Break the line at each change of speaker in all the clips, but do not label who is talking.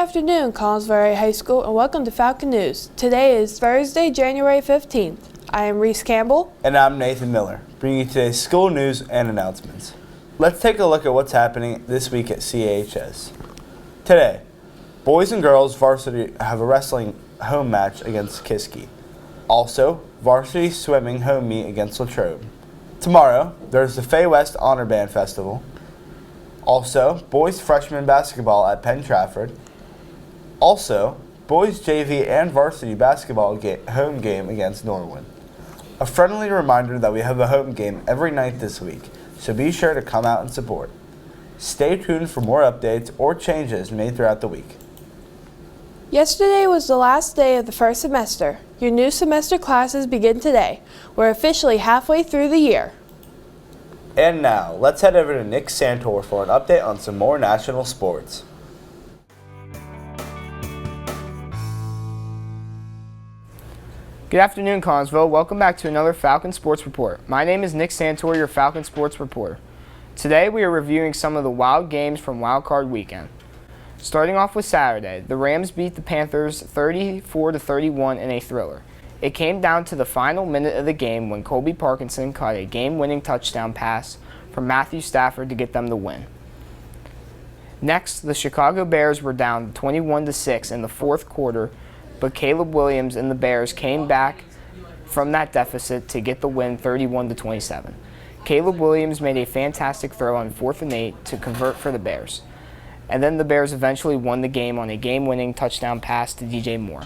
afternoon, Collinsville High School, and welcome to Falcon News. Today is Thursday, January 15th. I am Reese Campbell.
And I'm Nathan Miller, bringing you today's school news and announcements. Let's take a look at what's happening this week at CAHS. Today, boys and girls varsity have a wrestling home match against Kiski. Also, varsity swimming home meet against Latrobe. Tomorrow, there's the Fay West Honor Band Festival. Also, boys freshman basketball at Penn Trafford. Also, boys JV and varsity basketball home game against Norwood. A friendly reminder that we have a home game every night this week, so be sure to come out and support. Stay tuned for more updates or changes made throughout the week.
Yesterday was the last day of the first semester. Your new semester classes begin today. We're officially halfway through the year.
And now, let's head over to Nick Santor for an update on some more national sports.
Good afternoon, Collinsville. Welcome back to another Falcon Sports Report. My name is Nick Santor, your Falcon Sports Reporter. Today we are reviewing some of the wild games from Wild Card Weekend. Starting off with Saturday, the Rams beat the Panthers 34-31 in a thriller. It came down to the final minute of the game when Colby Parkinson caught a game-winning touchdown pass from Matthew Stafford to get them the win. Next, the Chicago Bears were down 21-6 in the fourth quarter, but Caleb Williams and the Bears came back from that deficit to get the win 31-27. Caleb Williams made a fantastic throw on 4th and 8 to convert for the Bears. And then the Bears eventually won the game on a game-winning touchdown pass to DJ Moore.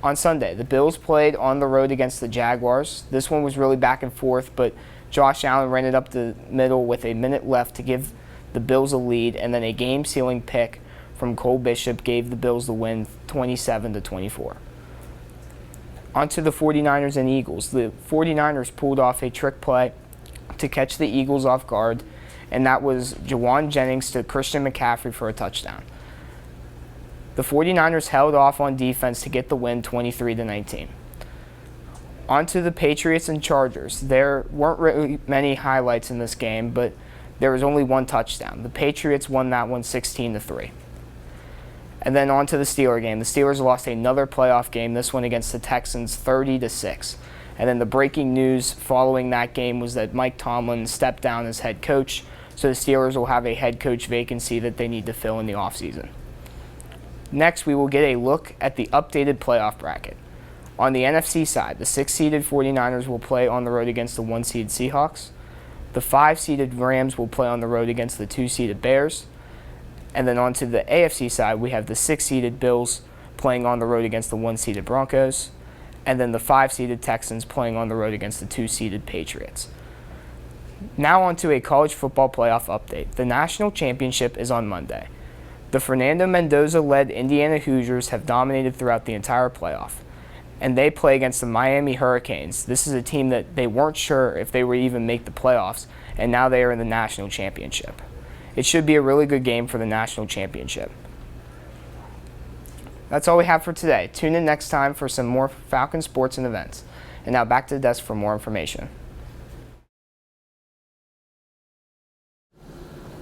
On Sunday, the Bills played on the road against the Jaguars. This one was really back and forth, but Josh Allen ran it up the middle with a minute left to give the Bills a lead, and then a game-sealing pick from Cole Bishop gave the Bills the win 27-24. On to the 49ers and Eagles. The 49ers pulled off a trick play to catch the Eagles off guard, and that was Jawan Jennings to Christian McCaffrey for a touchdown. The 49ers held off on defense to get the win 23-19. On to the Patriots and Chargers. There weren't really many highlights in this game, but there was only one touchdown. The Patriots won that one 16-3. And then on to the Steelers game. The Steelers lost another playoff game, this one against the Texans 30-6. And then the breaking news following that game was that Mike Tomlin stepped down as head coach, so the Steelers will have a head coach vacancy that they need to fill in the offseason. Next, we will get a look at the updated playoff bracket. On the NFC side, the 6-seeded 49ers will play on the road against the 1-seeded Seahawks. The 5-seeded Rams will play on the road against the 2-seeded Bears. And then on to the AFC side, we have the 6-seeded Bills playing on the road against the 1-seeded Broncos. And then the 5-seeded Texans playing on the road against the 2-seeded Patriots. Now on to a college football playoff update. The national championship is on Monday. The Fernando Mendoza-led Indiana Hoosiers have dominated throughout the entire playoff, and they play against the Miami Hurricanes. This is a team that they weren't sure if they would even make the playoffs, and now they are in the national championship. It should be a really good game for the national championship. That's all we have for today. Tune in next time for some more Falcon sports and events. And now back to the desk for more information.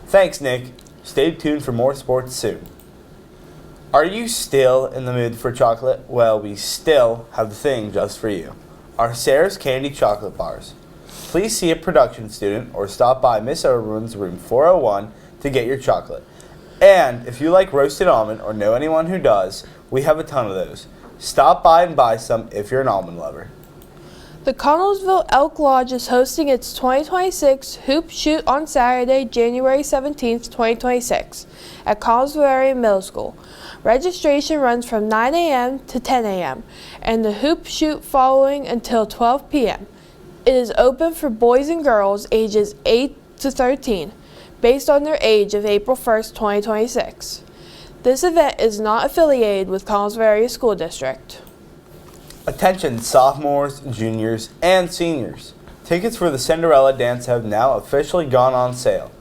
Thanks, Nick. Stay tuned for more sports soon. Are you still in the mood for chocolate? Well, we still have the thing just for you. Our Sarah's Candy Chocolate Bars. Please see a production student or stop by Miss Oberman's room 401 to get your chocolate. And if you like roasted almond or know anyone who does, we have a ton of those. Stop by and buy some if you're an almond lover.
The Connellsville Elk Lodge is hosting its 2026 Hoop Shoot on Saturday, January 17th, 2026 at Connellsville Area Middle School. Registration runs from 9 a.m. to 10 a.m. and the Hoop Shoot following until 12 p.m. It is open for boys and girls ages 8 to 13 based on their age of April 1st, 2026. This event is not affiliated with Connellsville Area School District.
Attention sophomores, juniors, and seniors. Tickets for the Cinderella dance have now officially gone on sale.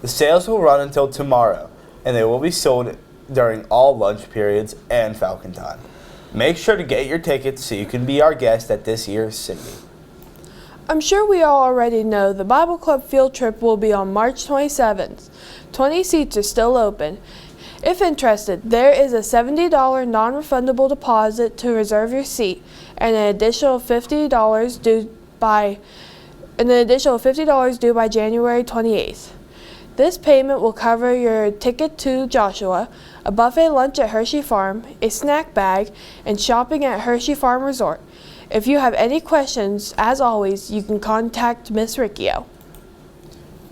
The sales will run until tomorrow, and they will be sold during all lunch periods and Falcon time. Make sure to get your tickets so you can be our guest at this year's Cindy.
I'm sure we all already know the Bible Club field trip will be on March 27th. 20 seats are still open. If interested, there is a $70 non-refundable deposit to reserve your seat and an additional $50 due by January 28th. This payment will cover your ticket to Joshua, a buffet lunch at Hershey Farm, a snack bag, and shopping at Hershey Farm Resort. If you have any questions, as always, you can contact Miss Riccio.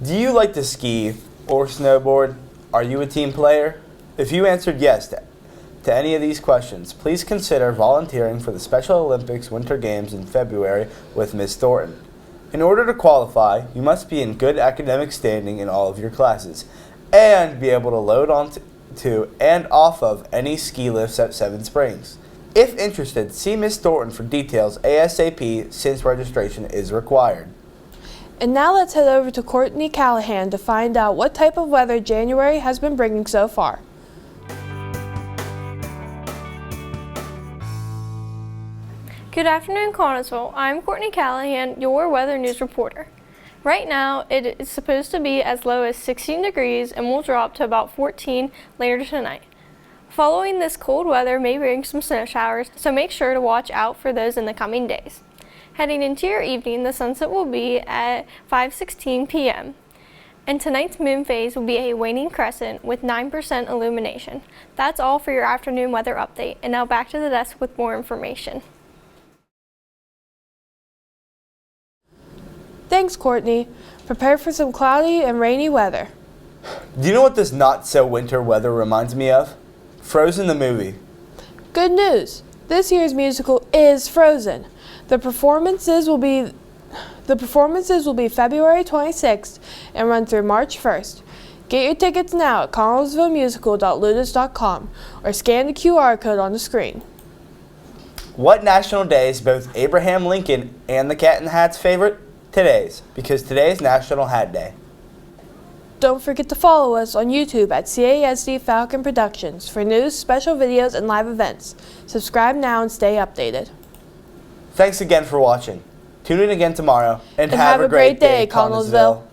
Do you like to ski or snowboard? Are you a team player? If you answered yes to any of these questions, please consider volunteering for the Special Olympics Winter Games in February with Ms. Thornton. In order to qualify, you must be in good academic standing in all of your classes and be able to load onto and off of any ski lifts at Seven Springs. If interested, see Ms. Thornton for details ASAP since registration is required.
And now let's head over to Courtney Callahan to find out what type of weather January has been bringing so far.
Good afternoon, Connellsville. I'm Courtney Callahan, your weather news reporter. Right now, it is supposed to be as low as 16 degrees and will drop to about 14 later tonight. Following this cold weather may bring some snow showers, so make sure to watch out for those in the coming days. Heading into your evening, the sunset will be at 5:16 p.m. And tonight's moon phase will be a waning crescent with 9% illumination. That's all for your afternoon weather update. And now back to the desk with more information.
Thanks, Courtney. Prepare for some cloudy and rainy weather.
Do you know what this not-so-winter weather reminds me of? Frozen the movie.
Good news! This year's musical is Frozen. The performances will be February 26th and run through March 1st. Get your tickets now at connellsvillemusical.ludus.com or scan the QR code on the screen.
What national day is both Abraham Lincoln and the Cat in the Hat's favorite? Today's, because today's National Hat Day.
Don't forget to follow us on YouTube at CAHS Falcon Productions for news, special videos, and live events. Subscribe now and stay updated.
Thanks again for watching. Tune in again tomorrow and
have a great day, Connellsville.